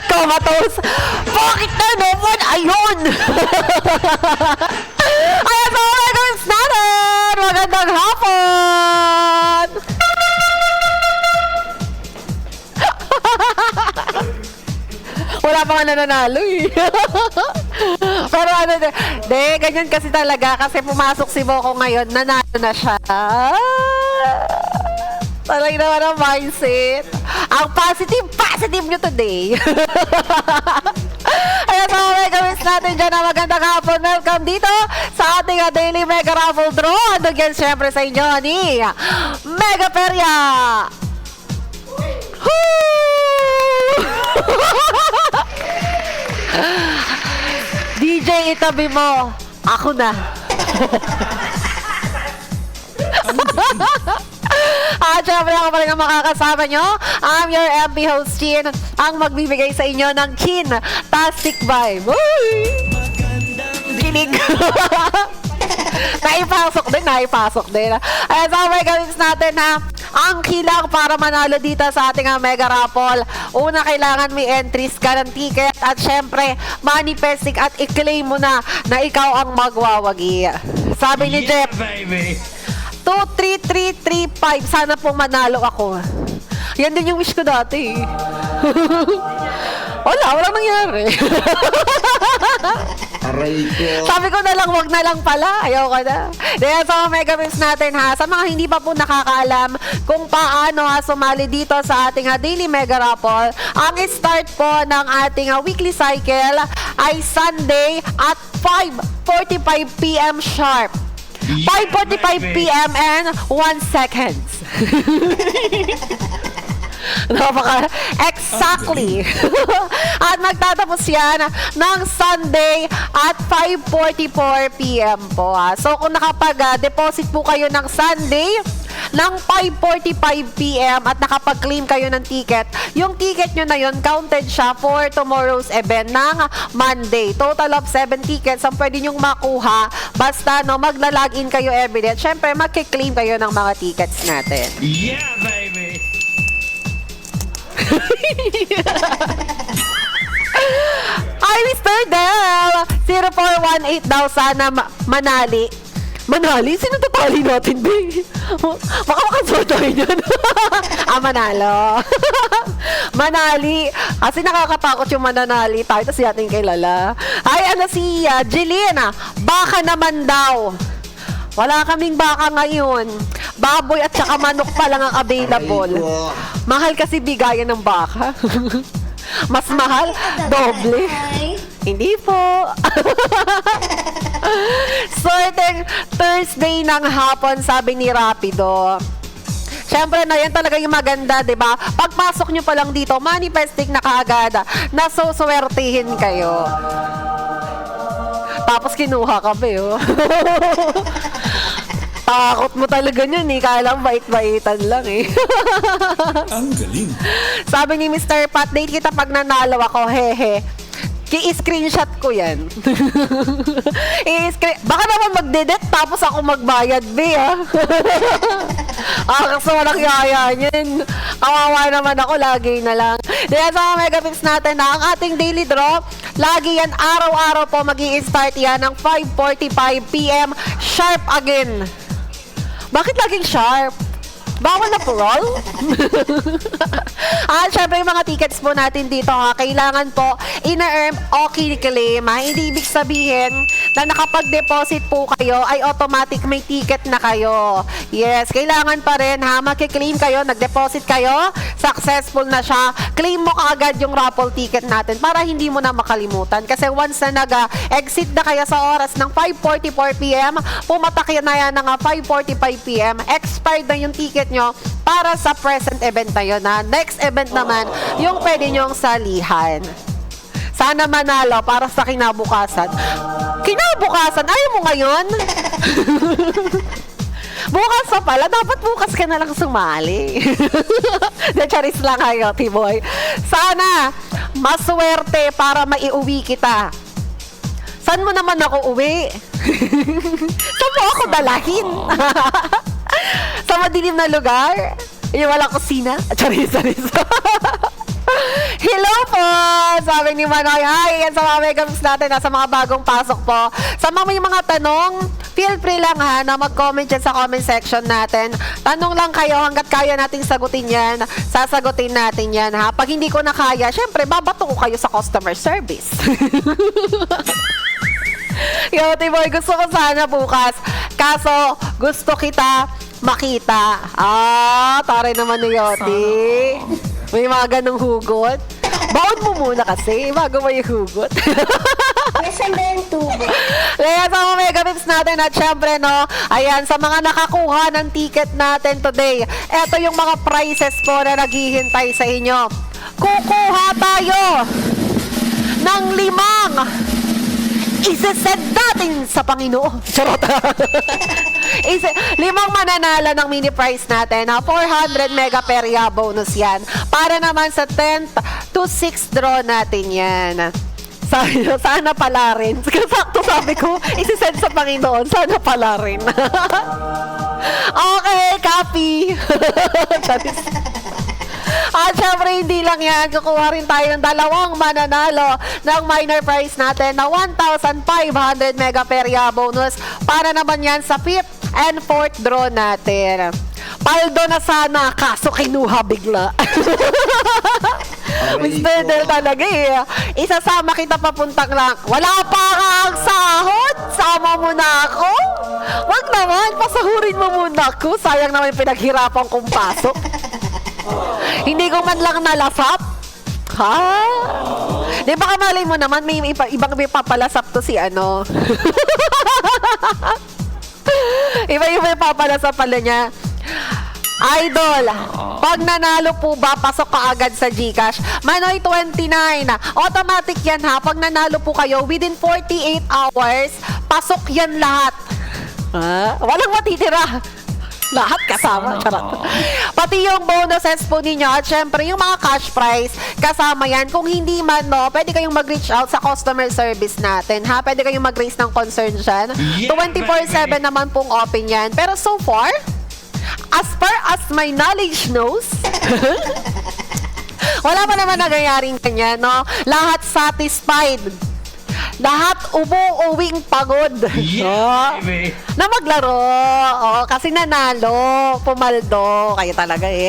Comatose. Bakit na naman? Ayun! Ayan sa mga gawins natin! Magandang hapon! Wala pa nga nananalo eh. Pero ano, ganyan kasi talaga. Kasi pumasok si Boko ngayon, nanalo na siya. Talagang naman ang mindset. Ang positive nyo today. Ayan sa mga gawins natin dyan na magandang hapon. Welcome dito sa ating Daily Mega Raffle Draw. Andun yan syempre sa inyo ni Mega Peria. DJ, itabi mo. Ako na. At syempre ako pa rin ang makakasama nyo. I'm your MP host, Chin, ang magbibigay sa inyo ng Chin-tastic vibe. Uy! Kinig. Naipasok din. Ayan, so may gawins natin na ang kilang para manalo dito sa ating Mega Raffle. Una, kailangan may entries ka ng ticket at syempre, manifesting at i-claim mo na ikaw ang magwawagi. Sabi ni Jeff, baby. 23335. Sana pong manalo ako. Yan din yung wish ko dati. Walang nangyari. Aray ko. Sabi ko na lang, wag na lang pala. Ayaw ko na. Dahil sa mga mega wins natin ha, sa mga hindi pa po nakakaalam kung paano sumali dito sa ating Daily Mega Raffle, ang start po ng ating weekly cycle ay Sunday at 5:45 PM sharp. 5:45 PM and 1 seconds. Exactly. At magtatapos yan ng Sunday at 5:44 PM po. So kung nakapag-deposit po kayo ng Sunday ng 5:45 PM at nakapag-claim kayo ng ticket, yung ticket nyo na yun, counted siya for tomorrow's event ng Monday. Total of 7 tickets ang pwede nyong makuha basta magla-login kayo everyday. At syempre, magkiklaim kayo ng mga tickets natin. Yeah, baby. Ay, Mr. Del! 0418 daw sana manali. Manali? Sino tatali natin, babe? Baka makasort tayo yan. Manalo. Manali. Kasi nakakatakot yung mananali tayo. Tapos yating kilala. Ay, si Jelena. Baka naman daw. Wala kaming baka ngayon. Baboy at saka manok pa lang ang available. Mahal kasi bigayan ng baka. Mas mahal, doble. Hindi po. Sorting Thursday ng hapon, sabi ni Rapido. Siyempre na yan talaga yung maganda, di ba? Pagpasok nyo pa lang dito, manifesting na kaagad na suswertihin kayo. Tapos kinuha ka ba yun? Takot mo talaga yun eh. Kaya lang bait-baitan lang eh. Ang galing. Sabi ni Mr. Pat, date kita pag nanalo ako, hehe. I-screenshot ko yan. Baka naman magdedet tapos ako magbayad, be, ha? Kasi walang yaya niyan. Kawawa naman ako, lagi na lang. Dahil sa mga megapix natin na ang ating daily draw, lagi yan, araw-araw po mag-i-start yan ng 5:45 PM sharp again. Bakit laging sharp? Bawal na parol? At syempre yung mga tickets po natin dito ha, kailangan po ina-earn o claim ha. Hindi ibig sabihin na nakapag-deposit po kayo ay automatic may ticket na kayo. Yes, kailangan pa rin ha, magkiklaim kayo, nag-deposit kayo, successful na siya, claim mo kaagad yung raffle ticket natin para hindi mo na makalimutan. Kasi once na nag-exit na kayo sa oras ng 5:44 PM, pumatak na yan ng 5:45 PM, expired na yung ticket nyo para sa present event na yun ha. Next event naman, yung pwede nyong salihan. Sana manalo para sa kinabukasan. Kinabukasan? Ayaw mo ngayon? Bukas pa pala. Dapat bukas ka na lang sumali. Charis lang kayo, T-Boy. Sana maswerte para maiuwi kita. Saan mo naman ako uwi? Saan mo ako dalahin? Sa madilim na lugar? Yung walang kusina? Charis. Hello po! Sabi ni Manoy, hi! Yan sa mga megamix natin, sa mga bagong pasok po. Sa mga may mga tanong, feel free lang ha, na mag-comment dyan sa comment section natin. Tanong lang kayo, hanggat kaya nating sagutin yan, sasagutin natin yan ha. Pag hindi ko na kaya, syempre, babato ko kayo sa customer service. Yoti boy, gusto ko sana bukas. Kaso, gusto kita makita. Tare naman ni Yoti. May mga ganong hugot. Baon mo muna kasi, bago mo yung hugot. Nasaan ba yung tubo? Kaya sa mga megapips natin at syempre, no, ayan, sa mga nakakuha ng ticket natin today, eto yung mga prizes po na naghihintay sa inyo. Kukuha tayo ng 5 isesend natin sa Panginoon. Charot. 5 mananalo ng mini prize natin. 400 mega perya bonus yan. Para naman sa 10th to 6th draw natin yan. Sana pala rin. Sakto sabi ko, isesend sa Panginoon. Sana pala rin. Okay, copy. At syempre, hindi lang yan. Kukuha rin tayo ng 2 mananalo ng minor prize natin na 1,500 mega perya bonus para naman yan sa 5th and 4th draw natin. Paldo na sana, kaso kinuha bigla. Mr. Del talaga eh. Isasama kita papuntang lang. Wala pa kang sahod? Sama mo na ako? Wag naman, pasahurin mo muna ako. Sayang naman yung pinaghirapan kong pasok. Hindi ko man lang nalasap. Ha? Di ba kamalay mo naman, may ibang may papalasap to si ano. Iba-iba yung papalasap pala niya. Idol, pag nanalo po ba, pasok ka agad sa GCash? Manoy 29, automatic yan ha. Pag nanalo po kayo, within 48 hours, pasok yan lahat. Walang matitira. Lahat kasama. Charot. Pati yung bonuses po ninyo at syempre yung mga cash prize kasama yan. Kung hindi man, no, pwede kayong mag-reach out sa customer service natin, ha? Pwede kayong mag-raise ng concern dyan. 24/7 naman pong open yan. Pero so far, as far as my knowledge knows, wala pa naman nangyayaring kanya, no? Lahat satisfied. Lahat umuuwing pagod. Baby. Na maglaro. Kasi nanalo. Pumaldo. Kayo talaga eh.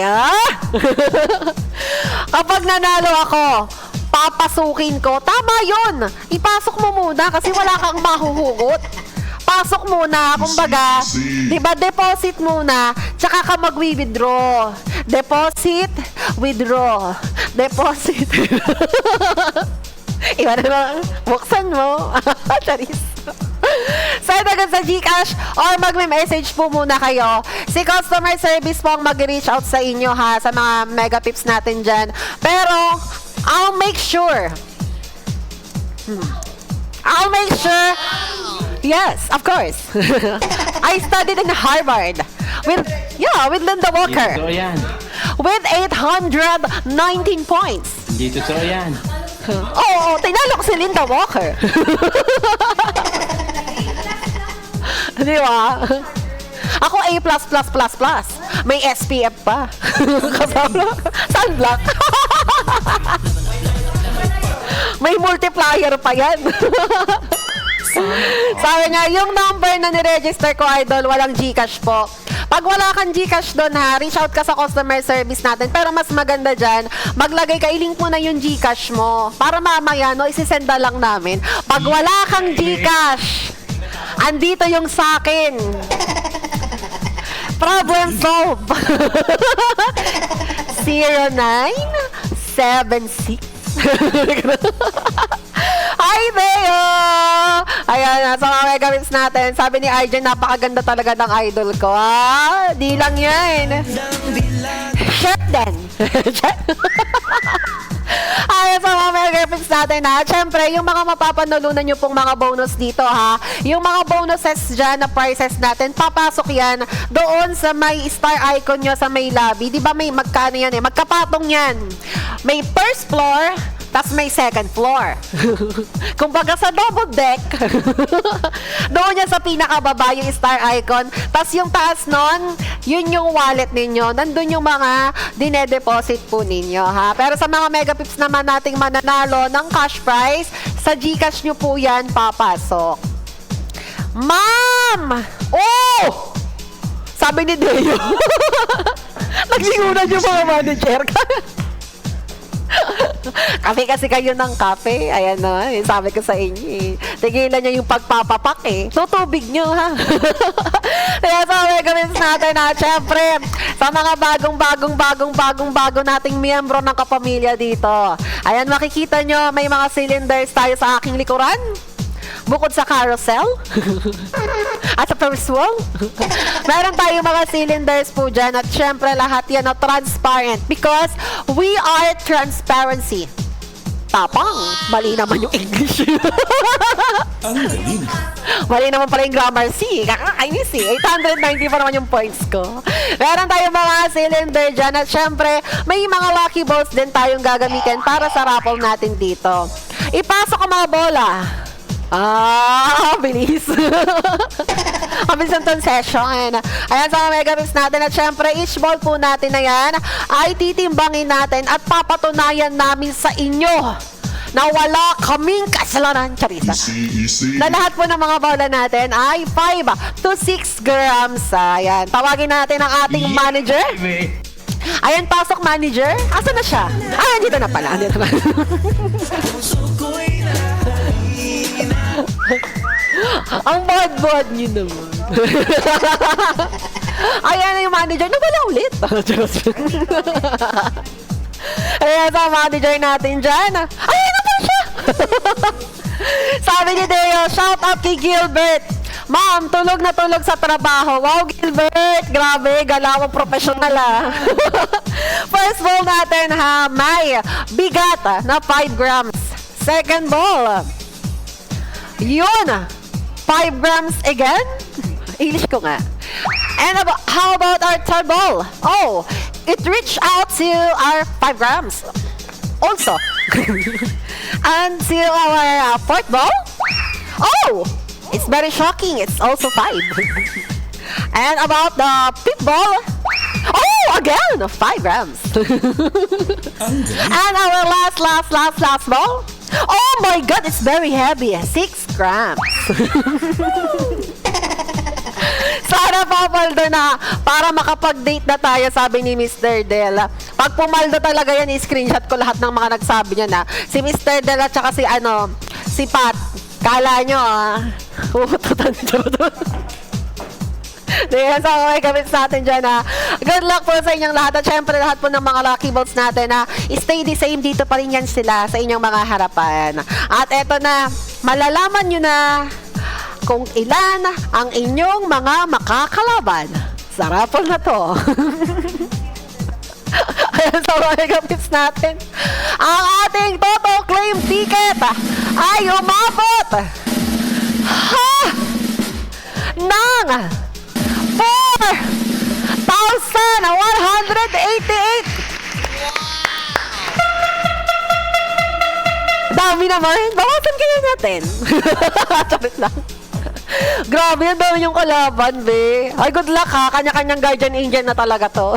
Kapag nanalo ako, papasukin ko. Tama yun. Ipasok mo muna kasi wala kang mahuhugot. Pasok muna, kumbaga, di ba, deposit muna, tsaka ka mag-withdraw. Deposit, withdraw. Deposit. Iba na lang, buksan mo. Charis. Send agad sa GCash or mag-message po muna kayo. Si customer service po ang mag-reach out sa inyo ha, sa mga megapips natin dyan. Pero, I'll make sure. Yes, of course. I studied in Harvard with Linda Walker. Hindi totoo yan. With 819 points. Hindi totoo yan. Oo, tinalo ko si Linda Walker. Di ba? Ako A++++. May SPF pa. Kasama. Sunblock. May multiplier pa yan. Sabi niya, yung number na niregister ko, idol, walang GCash po. Pag wala kang GCash doon ha, reach out ka sa customer service natin. Pero mas maganda dyan, maglagay ka, ilink mo na yung GCash mo. Para mamaya, no, isisenda lang namin. Pag wala kang GCash, andito yung sa akin. Problem solved. 0976. Hi, Theo! Ayan, sa mga megapips natin. Sabi ni Arjen, napakaganda talaga ng idol ko. Di lang yan. Shirt din. Ayan, sa mga megapips natin ha. Siyempre, yung mga mapapanalunan nyo pong mga bonus dito ha. Yung mga bonuses dyan na prizes natin, papasok yan doon sa may star icon nyo sa may lobby. Di ba may magkano yan eh? Magkapatong yan. May first floor, tas may second floor. Kumbaga sa double deck, doon yan sa pinakababa yung star icon, tas yung taas nun, yun yung wallet ninyo. Nandun yung mga dinedeposit po ninyo, ha? Pero sa mga megapips naman nating mananalo ng cash prize, sa GCash nyo po yan papasok. Ma'am! Oh! Sabi ni Deo. Nagsigunan yung mga manager. Kape kasi kayo ng kape. Ayan na, sabi ko sa inyo eh. Tigilan nyo yung pagpapapak eh. Tutubig nyo ha. Kaya sa megapips natin ha, syempre, sa mga bagong nating miyembro ng kapamilya dito. Ayan, makikita nyo, may mga cylinders tayo sa aking likuran. Bukod sa carousel at sa first wall, meron tayong mga cylinders po dyan at syempre lahat yan na transparent because we are transparency. Tapang, mali naman yung English. Ang galing. Mali naman pala yung grammar C. Kakakainis eh. 890 pa naman yung points ko. Meron tayong mga cylinder dyan at syempre may mga lucky balls din tayong gagamitin para sa raffle natin dito. Ipasok ang mga bola. Bilis. Mabilis ang session. Ayan sa mga megapips natin at syempre each ball po natin na yan ay titimbangin natin at papatunayan namin sa inyo na wala kaming kasalanan. Charisa. Easy. Na lahat po ng mga bola natin ay 5 to 6 grams. Ayan. Tawagin natin ang ating manager. Baby. Ayan, pasok manager. Asa na siya? Dito na pala. Dito na. Ang bad niyo naman. Ayan na yung manager. Nawala ulit. Ayan sa manager natin dyan. Ayan na pala siya. Sabi ni Deo, shout out kay Gilbert. Ma'am, tulog na tulog sa trabaho. Wow, Gilbert. Grabe, galawang professional ah. First ball natin ha, may bigat na 5 grams. Second ball, yun, 5 grams again? English ko nga. And how about our third ball? Oh, it reached out to our 5 grams. Also. And to our fourth ball? Oh, it's very shocking. It's also 5. And about the fifth ball? Oh, again, 5 grams. Ang galing. And our last ball? Oh my God, it's very heavy. 6 grams. Sana papaldo na para makapag-date na tayo, sabi ni Mr. Del. Pag pumaldo talaga yan, i-screenshot ko lahat ng mga nagsabi niya na. Si Mr. Del at saka si Pat. Kala nyo umututan siya. Diyan sa mga gamits natin dyan good luck po sa inyong lahat at syempre lahat po ng mga lucky balls natin stay the same, dito pa rin yan sila sa inyong mga harapan. At eto na, malalaman nyo na kung ilan ang inyong mga makakalaban sa raffle na to. Ayan sa mga gamits natin, ang ating Toto Claim ticket ay umabot ng 4,188. Dami naman. Bawasan kaya natin. Charot lang. Grabe, ang dami yung kalaban, be. Ay, good luck ha. Kanya-kanyang guardian angel na talaga to.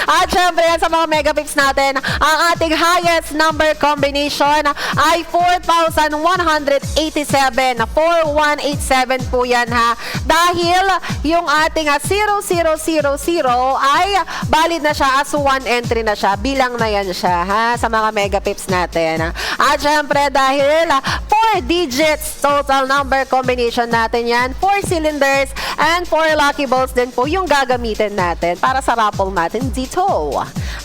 At syempre, yan sa mga megapips natin, ang ating highest number combination ay 4,187. 4187 po yan ha. Dahil yung ating 0000 ay valid na siya as 1 entry na siya. Bilang na yan siya ha sa mga megapips natin. At syempre, dahil 4 digits total number combination natin yan, 4 cylinders and 4 lucky balls din po yung gagamitin natin para sa raffle natin dito.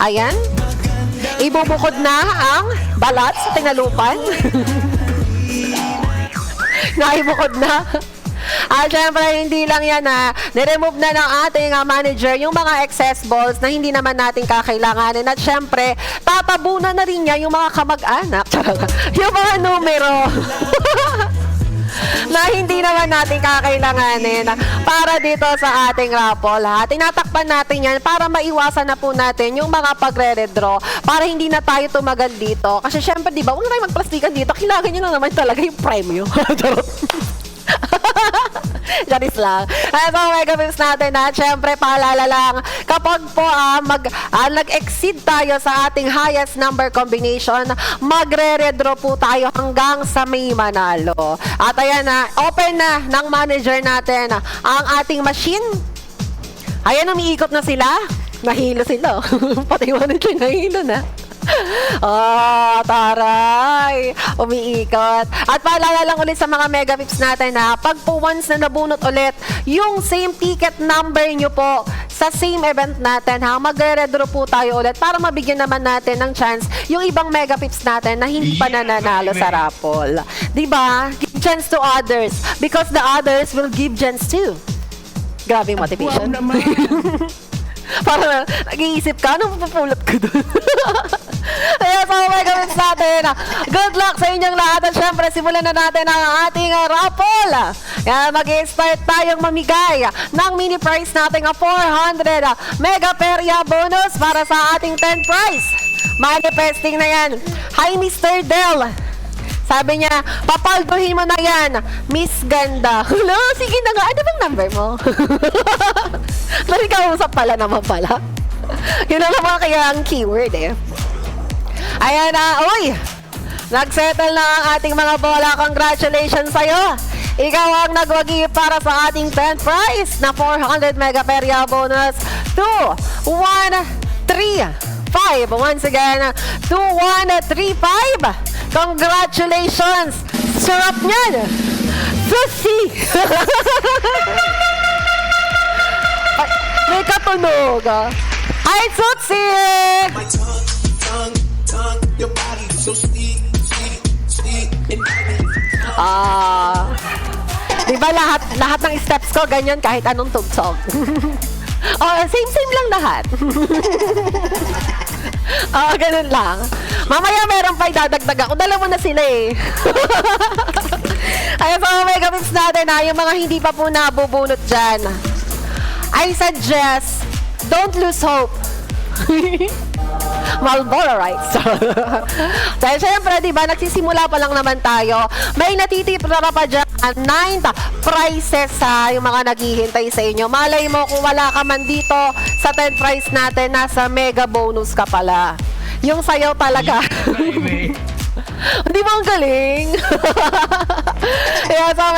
Ayan, ibubukod na ang balat sa tinalupan. Naibukod na. At syempre, hindi lang yan niremove na ng ating manager yung mga excess balls na hindi naman natin kakailanganin. At syempre, tatabunan na rin niya yung mga kamag-anak. Yung mga numero. na hindi naman natin kakailanganin para dito sa ating raffle, ha? Tinatakpan natin yan para maiwasan na po natin yung mga pagre-redraw para hindi na tayo tumagal dito. Kasi syempre, di ba, huwag na tayo magplastikan dito. Kailangan nyo na naman talaga yung premyo. Charot. Janis lang. So, mega pips natin na syempre paalala lang kapag po nag-exceed tayo sa ating highest number combination, magre-redraw po tayo hanggang sa may manalo. At ayan na, open na ng manager natin ang ating machine. Ayan, umiikot na sila. Nahilo sila. Pati manager nahilo na. Oh, taray. Umiikot. At paalala lang ulit sa mga mega pips natin na pag po once na nabunot ulit yung same ticket number nyo po sa same event natin, ha, magre-redraw po tayo ulit para mabigyan naman natin ng chance yung ibang mega pips natin na hindi pa nananalo sa raffle. Diba? Give chance to others because the others will give chance too. Grabe yung motivation. Para nag-iisip ka, anong pupulot ko doon? Kaya so, mega pips natin. Good luck sa inyong lahat. At syempre, simulan na natin ang ating raffle. Kaya mag-start tayong mamigay ng mini prize natin 400 mega perya bonus para sa ating 10 prize. Manifesting na yan. Hi, Mr. Del. Sabi niya, papalduhin mo na yan, Miss Ganda. Hello, sige na nga. Ano bang number mo? Nalikausap pala naman pala. Yun ang naman kaya ang keyword eh. Ayan na, uy! Nagsettle na ang ating mga bola. Congratulations sa'yo! Ikaw ang nagwagi para sa ating 10th prize na 400 mega perya bonus. 2, 1, 3, 5. Once again, 2, 1, 3, 5. Congratulations! Sarap niyan! Sushi! Ay, may katunog. Hi, Sushi! My tongue, your body so sweet, and Diba lahat ng steps ko ganyan kahit anong tugtog? Oh, same lang lahat. Ganun lang. Mamaya meron pa idadagdag ako. Dala mo na sila eh. Ayun sa mga mega pips natin ha, yung mga hindi pa po nabubunot dyan. I suggest, don't lose hope. Marlboro rights. Dahil syempre, di ba, nagsisimula pa lang naman tayo. May natitipra pa dyan 9 prizes sa yung mga naghihintay sa inyo. Malay mo kung wala ka man dito sa 10 prize natin, nasa mega bonus ka pala. Yung sayaw talaga. Hindi mo ang galing. Kaya sa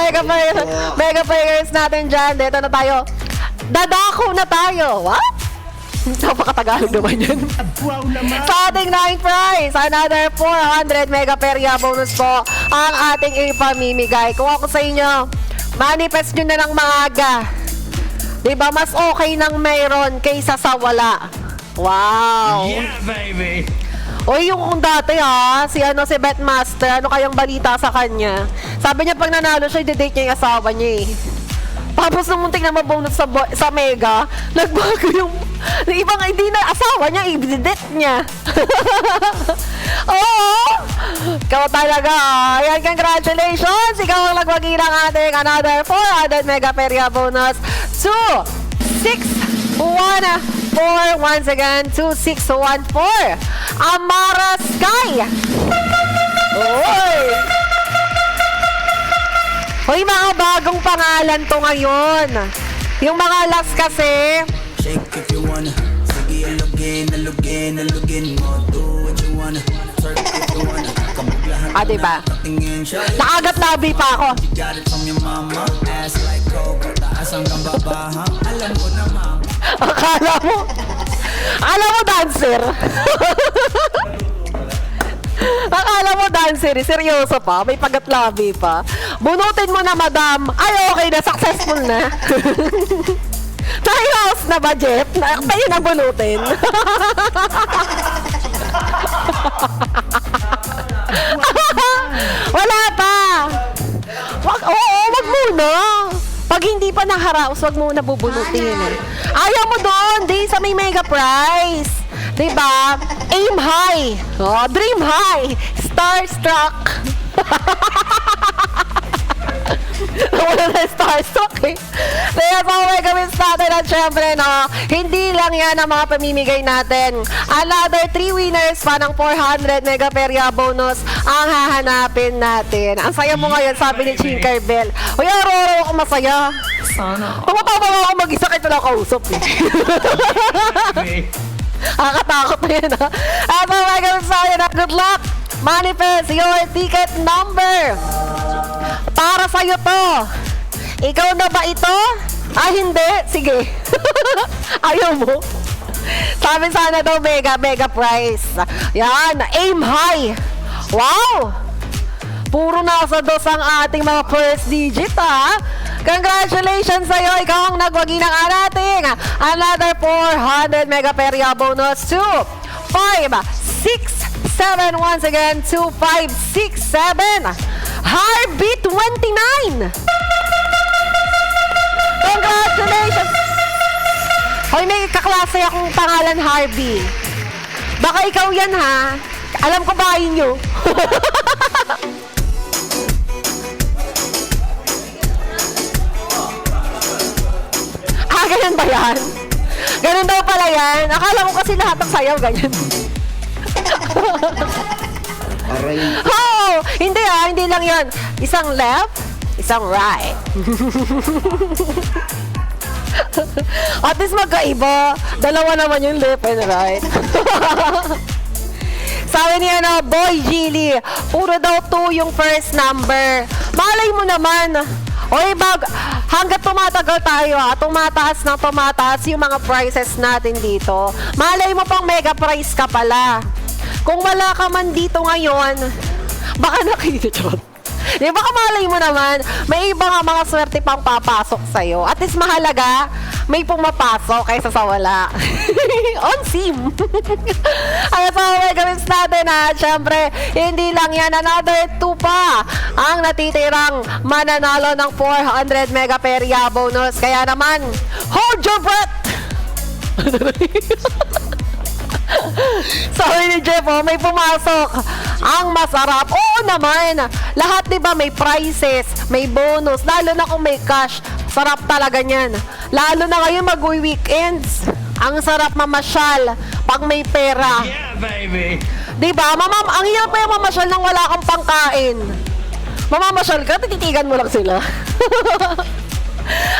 mega players natin dyan, dito na tayo. Dadako na tayo. What? Napakatagalog naman yan. Sa ating 9th prize, another 400 mega perya bonus po ang ating ipamimigay. Kung ako sa inyo, manifest nyo na ng maaga. Diba, mas okay nang mayroon kaysa sa wala. Wow! Yeah, baby! Uy, yung dati si Betmaster, ano kayang balita sa kanya? Sabi niya pag nanalo siya, i-date niya yung asawa niya eh. Tapos nung muntik na mabonus sa Mega, nagbago yung ibang hindi na asawa niya, i-date niya. Oo! Ikaw talaga. Ayan, congratulations! Ikaw ang nagwagi ng ating another 400 mega perya bonus. 2, 6, 1, 4. Once again, 2614. Amara Sky. Oy! Hoy, mga bagong pangalan to ngayon. Yung mga last kasi. Shake if you wanna. Sige, alugin mo. Do what you wanna. Surf if you wanna. Kamuglahan Diba? tingin siya. Nakagat labi pa ako. You got it from your mama. Ass like coke. Taas hanggang baba, ha? Alam ko na, mama. Alam mo, dancer. Akala mo dancer, seryoso pa, may pagatlabi pa. Bunutin mo na, madam. Ay, okay na, successful na. Nai-house na ba, Jeff? Tayo na bunutin. Wala pa. Wag muna. Pag hindi pa nakaraos, wag muna bubunutin. Ayaw mo doon, di sa may mega prize. Diba? Aim high. Oh, dream high. Starstruck. Wala na starstruck eh. Kaya sa Omega Wins natin at syempre, no, hindi lang yan ang mga pamimigay natin. Another 3 winners pa ng 400 Mega Peria bonus ang hahanapin natin. Ang saya mo ngayon, sabi ni Chinker Bell. Uy, araw-araw ako masaya. Sana. Pumatawa ako mag-isa kahit wala kausap eh. Nakakatakot na yun, ha? At Omega Wins natin, good luck! Manifest your ticket number! Para sa'yo to. Ikaw na ba ito? Ah, hindi. Sige. Ayaw mo. Sabi sana daw mega prize. Yan. Aim high. Wow! Puro nasa dos ang ating mga first digit, ha? Congratulations sa'yo. Ikaw ang nagwagi ng ating another 400 Mega Peria bonus to 5, 6, 7. Once again, 2, 5, 6, 7. Heartbeat 29! Congratulations! Hoy, may kaklase akong pangalan Harvey. Baka ikaw yan, ha? Alam ko bahay nyo. Ganyan ba yan? Ganun daw pala yan. Akala ko kasi lahat ng sayaw ganyan. Oh! Hindi hindi lang yan. Isang left, isang right. At least magkaiba. Dalawa naman yung left and right. Sabi niya na, Boy Gilly, puro daw 2 yung first number. Malay mo naman. Oy, hanggat tumatagal tayo tumataas ng tumataas yung mga prices natin dito. Malay mo pang mega prize ka pala. Kung wala ka man dito ngayon, baka nakikita. Di ba malay mo naman, may iba nga mga swerte pang papasok sa'yo. At least mahalaga, may pumapasok kaysa sa wala. On sim. Ay, sa Omega Wins natin syempre, hindi lang yan, another 2 pa ang natitirang mananalo ng 400 Mega Peria bonus. Kaya naman, hold your breath! Sabi ni Jeff, may pumasok. Ang masarap. Oo naman. Lahat diba may prizes, may bonus, lalo na kung may cash. Sarap talaga niyan. Lalo na ngayon mag-weekends. Ang sarap mamasyal pag may pera. Yeah, baby! Diba? Ang hirap pa yung mamasyal nang wala kang pangkain. Mamamasyal ka, tititigan mo lang sila.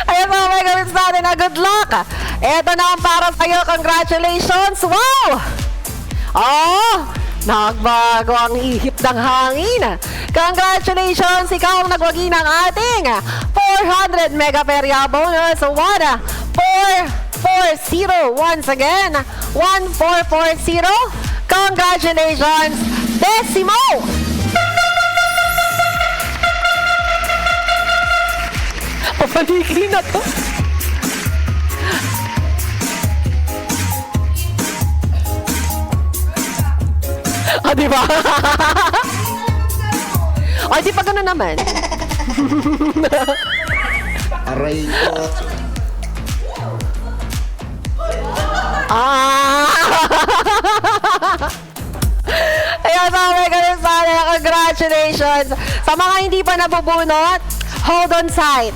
Ayan mga Omega Wins natin good luck! Eto na ang para sa'yo. Congratulations! Wow! Oh! Nagbago ang ihip ng hangin. Congratulations! Ikaw ang nagwagi ng ating 400 Mega Peria bonus. 1440. Once again, 1440. Congratulations, Decimo! Papaligri na to. Diba? Ay, di pa gano'n naman. Aray ko. Ayan, sa Omega Wins natin, congratulations. Sa mga hindi pa nabubunot, hold on tight.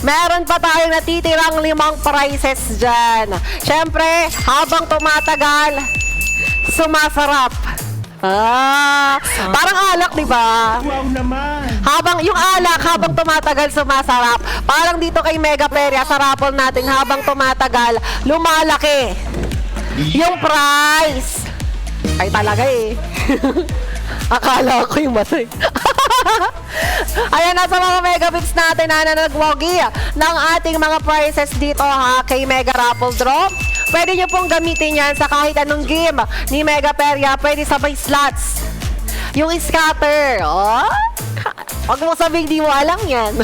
Meron pa tayong natitirang 5 prizes dyan. Siyempre, habang tumatagal, sumasarap. Parang alak, di ba? Wow naman! Yung alak, habang tumatagal, sumasarap. Parang dito kay Mega Peria, sa raffle natin, habang tumatagal, lumalaki. Yung price. Ay, talaga eh. Akala ko yung matay. Ayan na sa mga Mega Wins natin na nagwagi ng ating mga prizes dito kay Mega Raffle Draw. Pwede nyo pong gamitin yan sa kahit anong game ni Mega Peria. Pwede sabay slots. Yung scatter. Huwag mo sabihin di mo alam yan.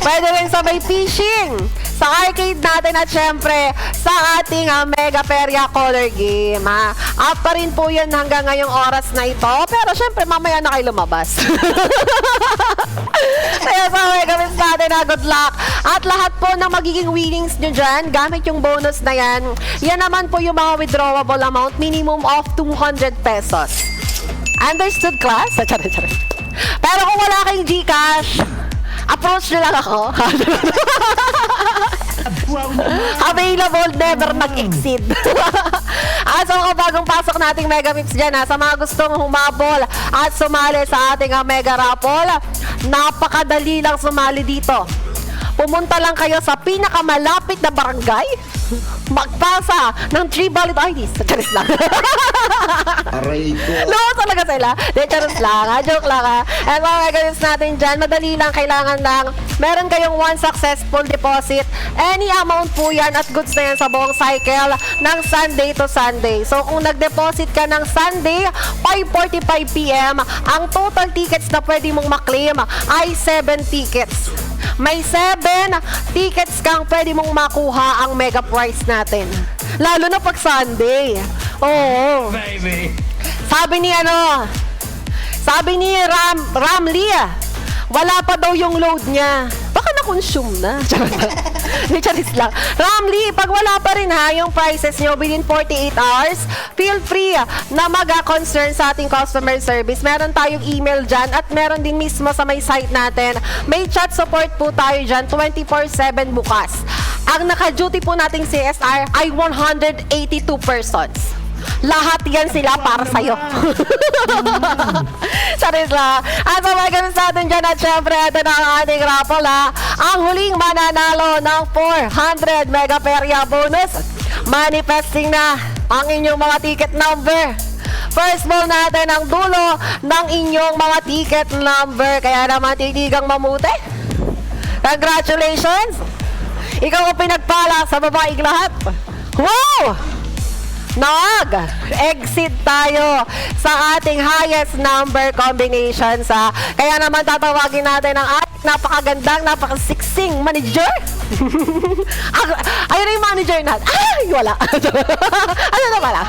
Pwede rin sabay fishing sa arcade natin at syempre sa ating Mega Peria Color Game. Up pa rin po yun hanggang ngayong oras na ito. Pero syempre mamaya na kayo lumabas. Kaya sa Mega Wins natin good luck. At lahat po ng magiging winnings nyo dyan, gamit yung bonus na yan, yan naman po yung mga withdrawable amount, minimum of 200 pesos. Understood, class? Charet. Pero kung wala kayong Gcash, approach nyo lang ako. Available, never nag-exceed. So kung bagong pasok nating Mega Mix dyan, sa mga gustong humabol at sumali sa ating Mega Raffle, napakadali lang sumali dito. Pumunta lang kayo sa pinakamalapit na barangay, magpasa ng 3 valid IDs. Charis lang. Aray ko. Loko talaga sila. De, charis lang. Joke lang ha. And mga gagawin natin dyan, madali lang, kailangan lang. Meron kayong 1 successful deposit. Any amount po yan at goods na yan sa buong cycle ng Sunday to Sunday. So kung nag-deposit ka ng Sunday, 5:45 PM, ang total tickets na pwede mong maklaim ay 7 tickets. May 7 tickets kang pwede mong makuha ang mega prize natin. Lalo na pag Sunday. Oo. Baby. Sabi ni Ramli, wala pa daw yung load niya. Baka na-consume na. Hindi, charis lang. Ramli, pag wala pa rin ha, yung prices nyo within 48 hours, feel free na mag-concern sa ating customer service. Meron tayong email dyan at meron din mismo sa may site natin. May chat support po tayo dyan, 24/7 bukas. Ang naka-duty po nating CSR ay 182 persons. Lahat yan sila para sa'yo. Charis lang. At sa mga ganun sa atin dyan, at syempre, ito na ang ating raffle ha. Ang huling mananalo ng 400 Mega Perya bonus. Manifesting na ang inyong mga ticket number. First ball natin ang dulo ng inyong mga ticket number. Kaya naman titigang mamuti. Congratulations! Ikaw ang pinagpala sa babaeng lahat. Wow! Nag-exit tayo sa ating highest number combination sa kaya naman tatawagin natin ang ating napakagandang, napakasiksing manager. Ayun na yung manager natin. Ay, wala. Ano na pala?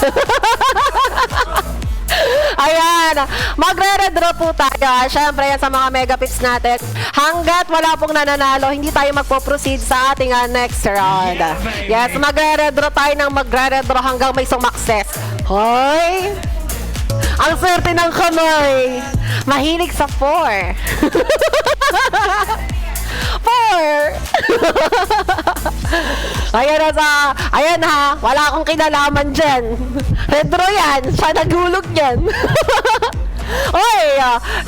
Ayan, magre-redraw po tayo. Siyempre yan sa mga megapits natin. Hanggat wala pong nananalo, hindi tayo magpo-proceed sa ating next round. Yes, magre-redraw tayo ng magre-redraw hanggang may sumakses. Hoy! Ang swerte ng kamay. Mahilig sa 4. 4! Ayan ha, wala akong kinalaman dyan. Redro yan, siya naghulog yan. Oy,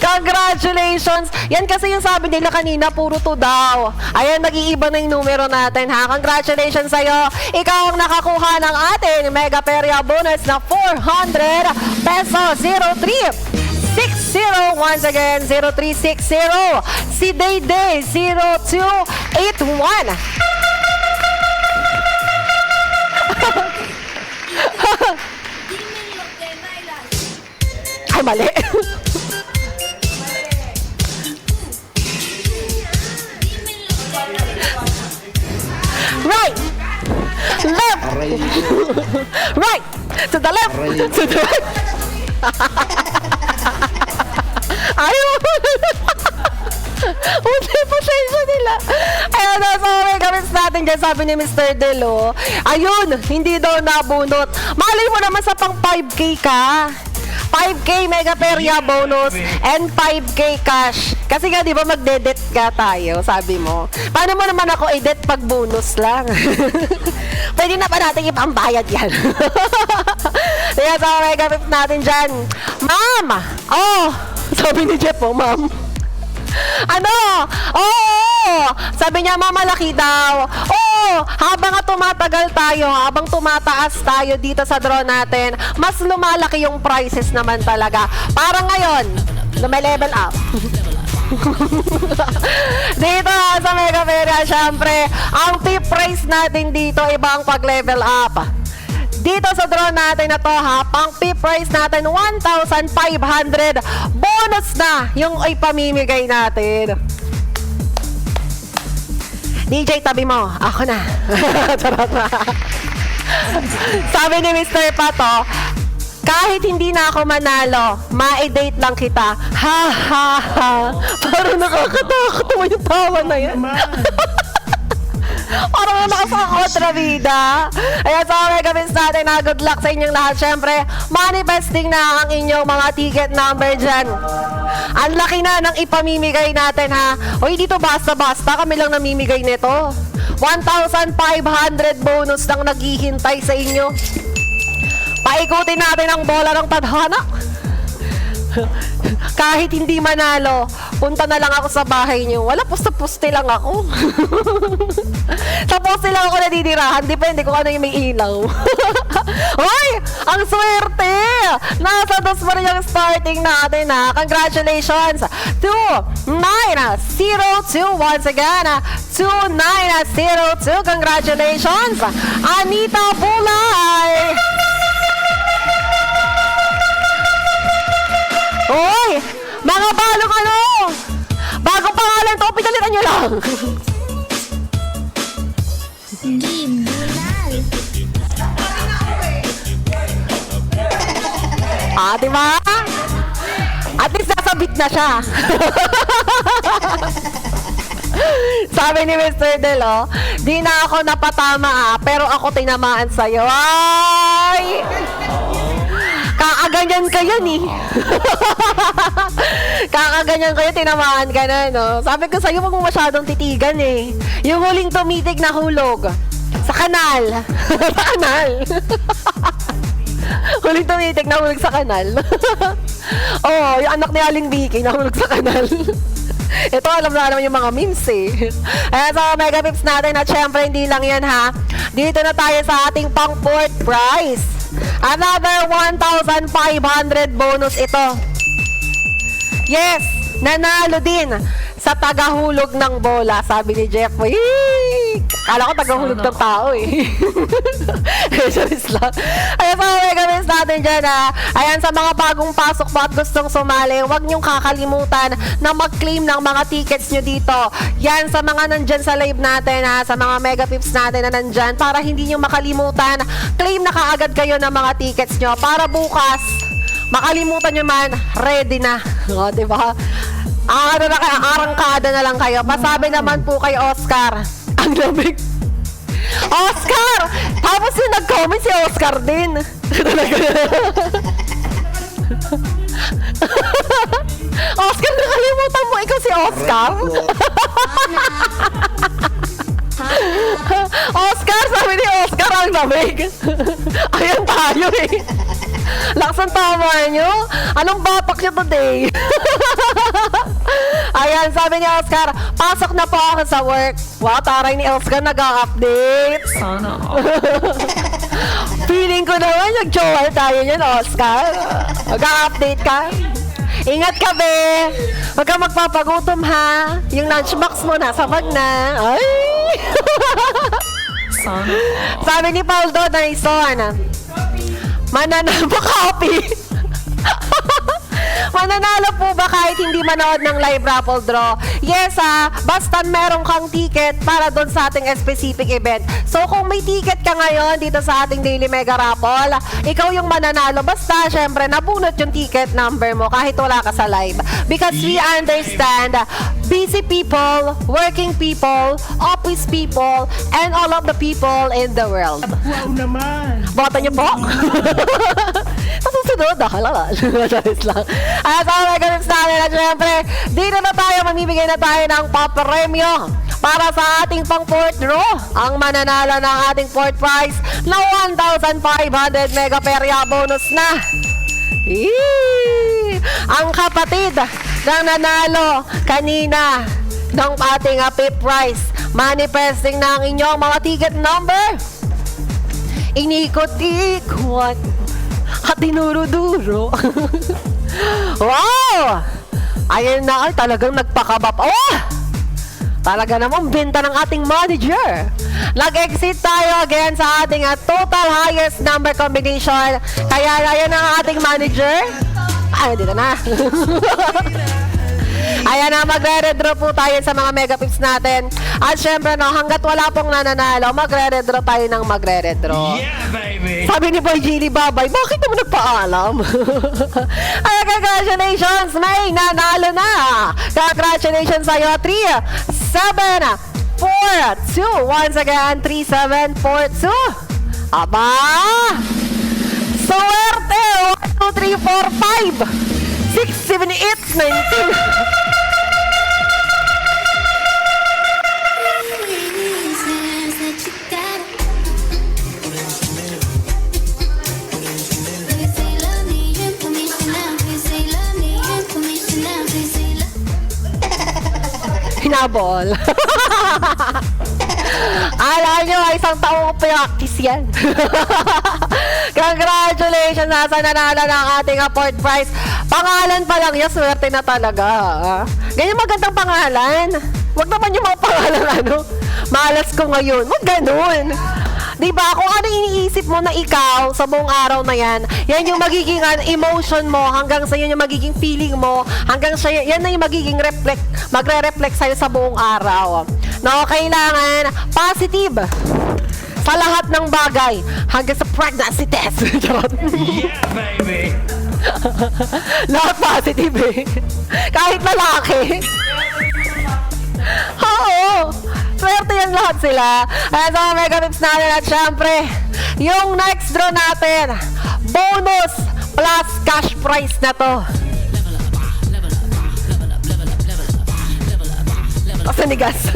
congratulations. Yan kasi yung sabi nila kanina, puro to daw. Ayan, nag-iiba na yung numero natin ha. Congratulations sa'yo. Ikaw ang nakakuha ng ating Mega Perya bonus na 400 pesos. 0360. Once again, 0360. Si Dayday 0281. Ay, mali. Right. Left. Aray ko. Right. To the left. Aray. To the right. Ayaw. Hindi po siya nila. Ayun na, so may comments natin dyan, sabi ni Mr. Delo. Ayun, hindi daw nabunot. Malay mo naman sa pang 5K ka. 5K Mega Perya bonus and 5K cash. Kasi nga, di ba, magde-det ka tayo, sabi mo. Paano mo naman ako i-det pag bonus lang? Pwede na pa natin ipambayad yan. Kaya sa Mega Pips natin dyan. Ma'am! Oh! Sabi ni Jeff, oh, ma'am. Ano? Oo! Sabi niya, mamalaki daw. Oo! Habang tumatagal tayo, habang tumataas tayo dito sa draw natin, mas lumalaki yung prices naman talaga. Parang ngayon, na may level up. Dito sa Mega Perya, syempre, ang tip price natin dito, iba ang pag-level up. Dito sa draw natin na to ha, pang fee price natin 1,500. Bonus na yung ipamimigay natin. DJ, tabi mo. Ako na. Charot na. Sabi ni Mr. Pato, kahit hindi na ako manalo, ma-date lang kita. Ha ha ha. Parang nakakatakot naman yung tawa na yan. Parang nakasaka-kontrabida. Ayan, so Mega Pips natin na good luck sa inyong lahat. Siyempre, manifesting na ang inyong mga ticket number dyan. Ang laki na ng ipamimigay natin, ha? Hoy, dito basta-basta kami lang namimigay nito. 1,500 bonus lang naghihintay sa inyo. Paikutin natin ang bola ng tadhana. Kahit hindi manalo, punta na lang ako sa bahay niyo. Wala, puste-puste lang ako. Sa poste lang ako nadidirahan. Depende kung ano yung may ilaw. Hoy! Ang swerte! Nasa dos pa rin yung starting natin, ha? Congratulations to 902. Once again, 2902. Congratulations, Anita Bulay! Hoy! Mga balong ano! Bagong pangalan to, pinalitan nyo lang! Diba? At least nasabit na siya. Sabi ni Mr. Delo, di na ako napatama, pero ako tinamaan sa'yo. Ay! Kakaganyan kayo ni. Kakaganyan kayo, tinamaan ka na, no? Sabi ko sa'yo, wag mo masyadong titigan, eh. Yung huling tumitig na hulog. Sa kanal. Sa kanal. Huling tumitig na hulog sa kanal. Oh, yung anak ni Aling Vicky nahulog sa kanal. Ito, alam na naman yung mga memes, eh. Ayan, sa mega pips natin, at syempre, hindi lang yan, ha? Dito na tayo sa ating pang fourth prize. Another 1,500 bonus ito. Yes, nanalo din sa tagahulog ng bola, sabi ni Jeff. Kala ko tagahulog ng tao, eh. Charis lang. Ayan, sa mga megamins natin dyan, ha. Ayan, sa mga bagong pasok po at gustong sumali, huwag niyong kakalimutan na mag-claim ng mga tickets nyo dito. Yan, sa mga nandyan sa live natin, ha, sa mga mega pips natin na nandyan, para hindi nyo makalimutan, claim na kaagad kayo ng mga tickets nyo para bukas, makalimutan nyo man, ready na. O, diba? Ano na kaya, arangkada na lang kayo. Pasabi naman po kay Oscar. Ang lamig. Oscar! Tapos yung nag-comment si Oscar din. Oscar, nakalimutan mo ikaw si Oscar? Oscar, sabi ni Oscar, ang lamig. Ayan tayo, eh. Lakas ang tama nyo. Anong bapak nyo today? Ayan, sabi ni Oscar, pasok na po ako sa work. Wow, taray ni Oscar, nag-update. Sana. Feeling ko naman, nag-jowa tayo niyan, Oscar. Mag-update ka. Ingat ka, be. Huwag ka magpapagutom, ha. Yung lunchbox mo, nasa bag na. Ay! Sana. Sabi ni Paul Donaison, mananalo copy. Mananalo po ba kahit hindi manood ng live raffle draw? Yes, basta meron kang ticket para doon sa ating specific event. So, kung may ticket ka ngayon dito sa ating daily mega raffle, ikaw yung mananalo. Basta, syempre, nabunot yung ticket number mo kahit wala ka sa live. Because we understand busy people, working people, office people, and all of the people in the world. Wow naman. Boto niyo po? Sa susunod, halala. Charis lang. At sa mga ganun natin, at syempre, dito na tayo, mamibigay na tayo ng papremyo para sa ating pang fourth draw. Ang mananalo ng ating fourth prize na 1,500 mega perya bonus na. Eee! Ang kapatid ng nanalo kanina ng ating fifth prize, manifesting na ang inyong mga ticket number. Inikot-ikot at dinuro-duro. Wow! Ayun na, ay talagang nagpakabap. Oh! Talaga namang benta ng ating manager. Nag-exit tayo again sa ating total highest number combination. Kaya ayan ang ating manager. Ay, dito na. Ayan na, magre-redraw po tayo sa mga mega pips natin. At syempre, no, hanggat wala pong nananalo, magre-redraw tayo ng magre-redraw. Yeah, baby. Sabi ni Boy Gilly Babay, bakit naman nagpaalam? Ay, congratulations! May nanalo na! Congratulations sa'yo! 3, 7, 4, 2. Once again, 3, 7, 4, 2. Aba! Swerte! 1, 2, 3, 4, 5! 6, 7, 8, 19. Hinabol. Alam nyo, isang taong practice yan. Congratulations, nasa nanalo ng ating fourth prize. Pangalan pa lang yan, swerte na talaga. Ganyan magandang pangalan. Wag naman yung mga pangalan, malas ko ngayon. Wag ganun. Diba? Kung ano iniisip mo na ikaw sa buong araw na yan, yan yung magiging emotion mo, hanggang sa yan yung magiging feeling mo, hanggang sa yan na yung magiging magre-reflect sa'yo sa buong araw. No, kailangan positive sa lahat ng bagay, hanggang sa pregnancy test. Charot. Yeah, baby. Lahat positive eh. Kahit lalaki. Oo. Swerte yan lahat sila. Ayan sa Mega Pips natin. At syempre, yung next draw natin, bonus plus cash prize na to. Kasanigas.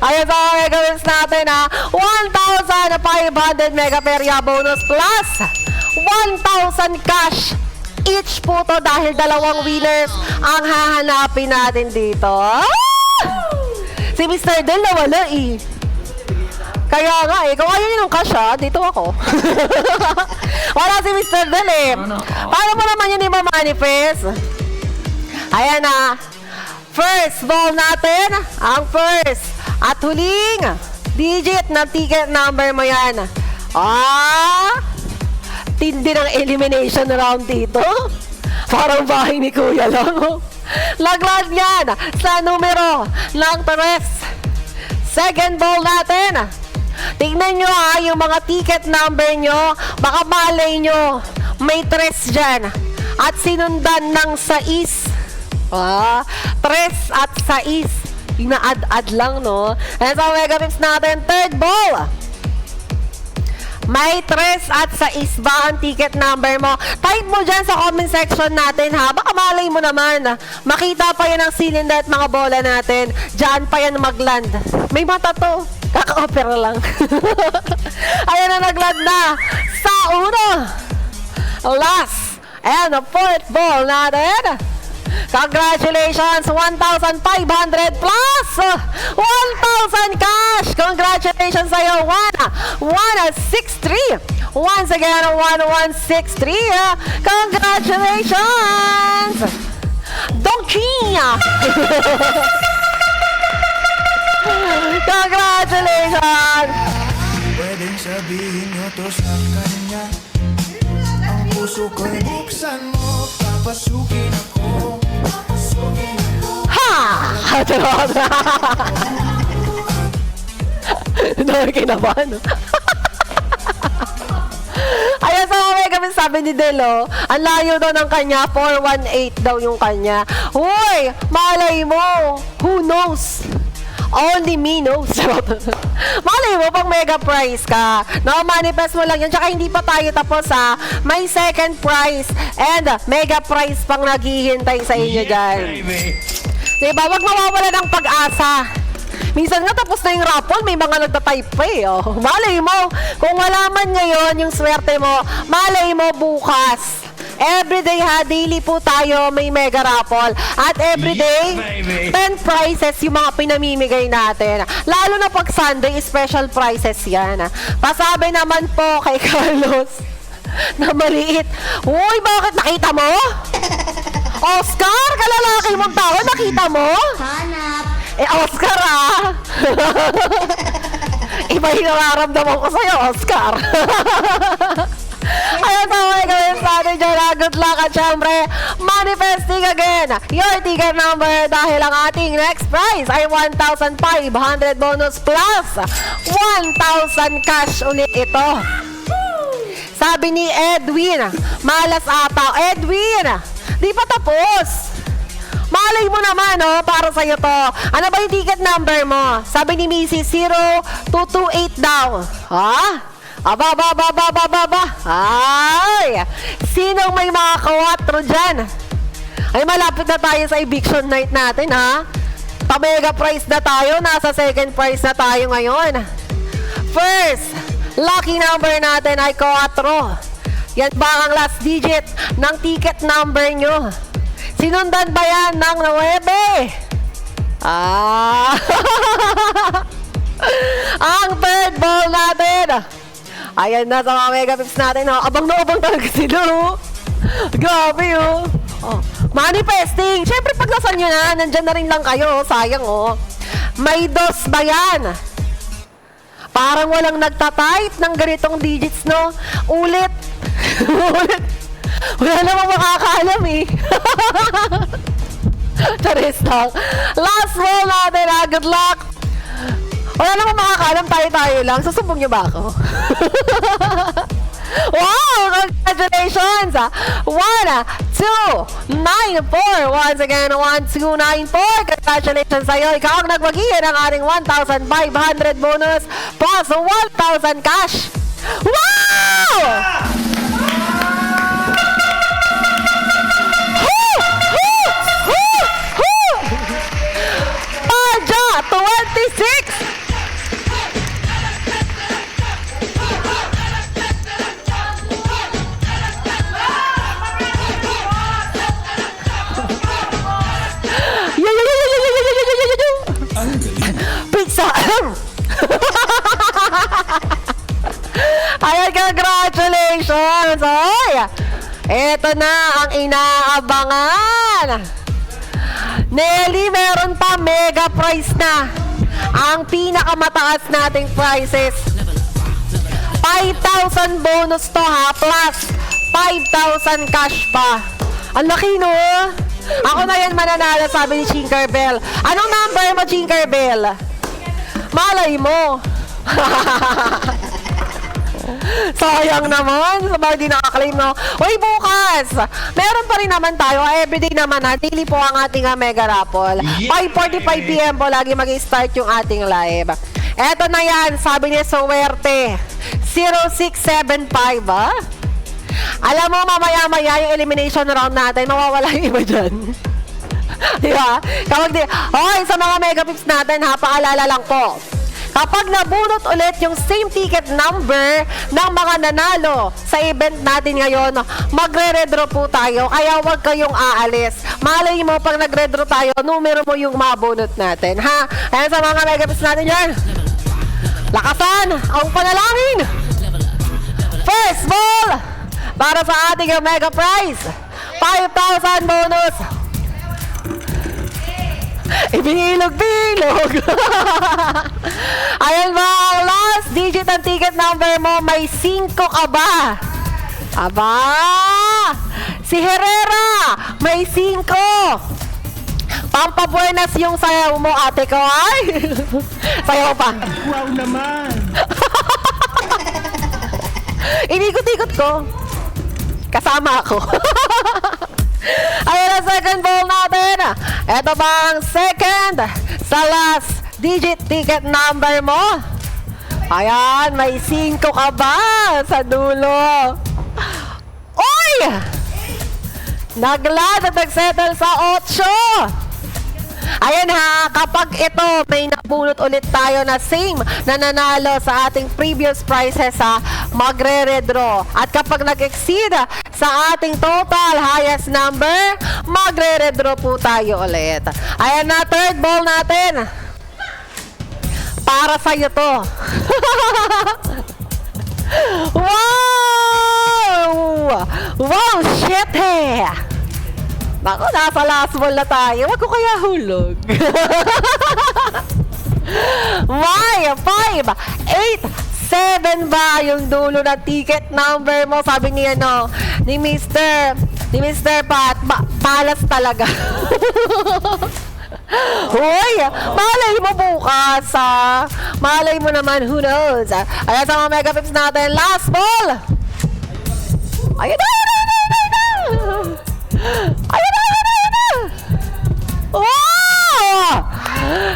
Ayan sa Mega Pips natin, 1,500 Mega Perya bonus plus 1,000 cash each po to, dahil dalawang winners ang hahanapin natin dito. Si Mr. Del nawala eh. Kaya nga eh, kung ayaw nyo ng cash dito ako. Wala si Mr. Del eh. Paano mo naman yun i-manifest? Ayan na. First ball natin, ang first at huling digit ng ticket number mo yan. Tindi ng elimination round dito. Parang bahay ni Kuya lang. Laglag yan sa numero ng 3. Second ball natin. Tingnan nyo yung mga ticket number nyo. Baka malay nyo may 3 dyan. At sinundan ng 6. 3 at 6. Yung na-add-add lang, no? And sa Mega Pips natin, third ball. May 3 at 6 ba ang ticket number mo? Type mo dyan sa comment section natin, ha? Baka malay mo naman. Makita pa yan ang cylinder at mga bola natin. Diyan pa yan magland. May mata to. Kaka-opera lang. Ayan na, nagland na sa uno. Last. And the fourth ball natin. Congratulations! 1,500 plus 1,000 cash! Congratulations sa'yo! 1,163! Once again, 1,163! Congratulations! Donkey! Congratulations! Pwedeng sabihin nyo to sa kanya. Ang puso ko'y buksan mo, papasukin ako. Ha! Charot! Nakikinabahan, no? Ayan sa Mega Pips, sabi ni Delo, ang layo daw ng kanya, 418 daw yung kanya. Uy! Malay mo! Who knows? Only me knows. Malay mo pang mega prize ka. No, manifest mo lang yan. Tsaka hindi pa tayo tapos ha. May second prize and mega prize pang naghihintay sa inyo dyan. Baby. Diba? Wag mawawala ng pag-asa. Minsan nga tapos na yung raffle, may mga nagtatype pa eh. Oh. Malay mo, kung wala man ngayon yung swerte mo, malay mo bukas. Everyday ha, daily po tayo may mega raffle. At everyday, Yeah, 10 prizes yung mga pinamimigay natin. Lalo na pag Sunday, special prizes yan. Pasabi naman po kay Carlos na maliit. Uy, bakit nakita mo? Oscar, kalalaki mong tao, nakita mo? Hanap. Oscar Iba yung nararamdaman ko sa'yo, Oscar. Ayun po, may gawin sa atin dyan. Good luck at syempre, manifesting again your ticket number dahil ang ating next prize ay 1,500 bonus plus 1,000 cash ulit ito. Sabi ni Edwin, malas ata. Edwin, di pa tapos. Malay mo naman, para sa'yo to. Ano ba yung ticket number mo? Sabi ni Missy, 0228 daw. Ha? Aba. Ay! Sinong may mga 4 dyan? Ay, malapit na tayo sa eviction night natin, ha? Pa-mega prize na tayo. Nasa second prize na tayo ngayon. First, lucky number natin ay 4. Yan ba ang last digit ng ticket number nyo? Sinundan ba yan ng 9? Ang third ball natin. Ayan na sa mga mega pips natin. Abang na abang talaga sila. Grabe, oh. Manifesting. Siyempre, paglasan nyo na, nandyan na rin lang kayo. Sayang, May 2 ba yan? Parang walang nagtatype ng ganitong digits, no? Ulit. Ulit. Wala namang makakaalam, Charis lang. Last roll natin, Good luck. Wala namang makakaalam, tayo lang. Susubong nyo ba ako? Wow! Congratulations! 1, 2, 9, 4. Once again, 1, 2, 9, 4. Congratulations sa'yo. Ikaw ang nagbagihan ng ating 1,500 bonus plus 1,000 cash. Wow! Paja 26! Pizza! Ayan, congratulations! Oy! Ito na ang inaabangan! Nelly, meron pa mega prize na. Ang pinakamataas nating prizes. 5,000 bonus to, ha? Plus 5,000 cash pa. Ang laki, no? Ako na yan mananalo, sabi ni Tinkerbell. Anong number mo, Tinkerbell? Malay mo. Sayang naman. Sa mga di nakaklaim, no? Uy, bukas! Meron pa rin naman tayo. Everyday naman, ha? Daily po ang ating mega raffle. 5:45 PM po lagi mag-start yung ating live. Eto na yan, sabi niya, Suwerte. 0675, ha? Alam mo, mamaya-maya yung elimination round natin, mawawala yung iba dyan. Diba? Kapag sa mga mega pips natin, ha, paalala lang po. Kapag nabunot ulit yung same ticket number ng mga nanalo sa event natin ngayon, magre-redraw po tayo. Kaya huwag kayong aalis. Malay mo, pag nagre-draw tayo, numero mo yung mabunot natin, ha? Ayan sa mga mega pips natin yan. Lakasan ang panalangin. First ball para sa ating mega prize. 5,000 bonus. Ibilog-bilog. Ayan ba, last digit ng ticket number mo, may 5 ka ba? Aba! Si Herrera, may 5. Pampabuenas yung sayaw mo, ate ko, ay! Sayaw pa. Wow naman! Inikot-ikot ko. Kasama ako. Ayan ang second ball natin. Ito ba ang second sa last digit ticket number mo? Ayan, may 5 ka ba sa dulo? Uy! Naglad at nagsettle sa 8. Ayan, ha, kapag ito may nabunot ulit tayo na same na nanalo sa ating previous prizes, ha, magre-redraw. At kapag nag-exceed sa ating total highest number, magre-redraw po tayo ulit. Ayan na, third ball natin. Para sa'yo to. Wow! Wow, shit, he! Ako, nasa last ball na tayo. Wag ko kaya hulog. May 5, 8, 7 ba yung dulo ng ticket number mo? Sabi niya, no, ni Mr. Pat, palas talaga. Hoy, malay mo bukas, ha? Malay mo naman, who knows? Ayan sa mga mega pips natin, last ball. Ayun na! Ayun na! Wow!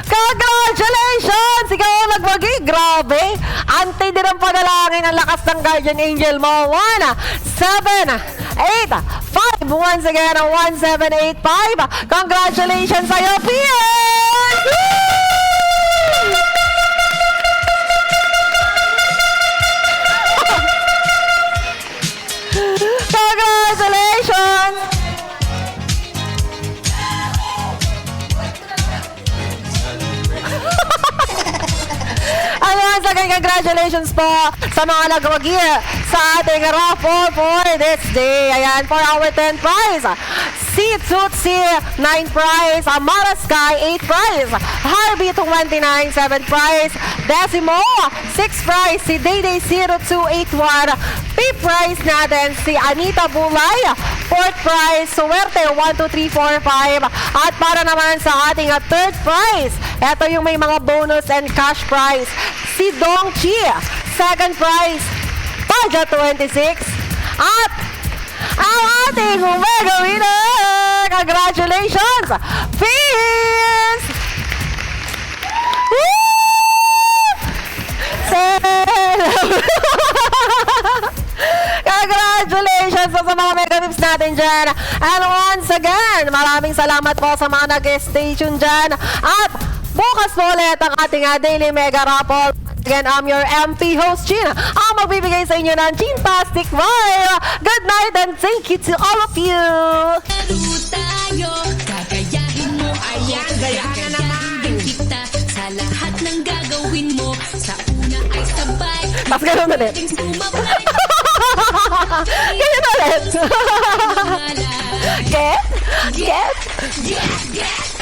Congratulations! Ikaw ang Gagi, grabe. Antay din ang panalangin ang lakas ng guardian angel mo. 1, 7, 8, 5. Once again, 1785. Congratulations sa'yo, PS! Congratulations! And once again, congratulations po sa mga nagwagi sa ating raffle for this day. Ayan, for our 10 prize. Si Tutsi, 9 prize. Amara Sky, 8 prize. Harvey, 29, 7 prize. Decimo, 6 prize. Si Dayday, 0281. 5th prize natin, si Anita Bulay. 4th prize, Suwerte, 1, 2, 3, 4, 5. At para naman sa ating 3rd prize, ito yung may mga bonus and cash prize. Si Dong Chi, 2nd prize, Paja 26. At ang ating mega winner! Congratulations! Peace! Congratulations sa mga mega tips natin dyan. And once again, maraming salamat po sa mga nag-station dyan. At bukas po ulit ang ating daily mega raffle. Again, I'm your MP host, Chin. Ang magbibigay sa inyo ng Chintastic Vibe. Good night and thank you to all of you. Laro tayo, kakayahin mo. Ayan, gayahin naman kita sa lahat ng gagawin mo. Sa una ay sabay. Tapos ganun ulit. Things bumabay. Ganun ulit. Malay. Get? Get, get.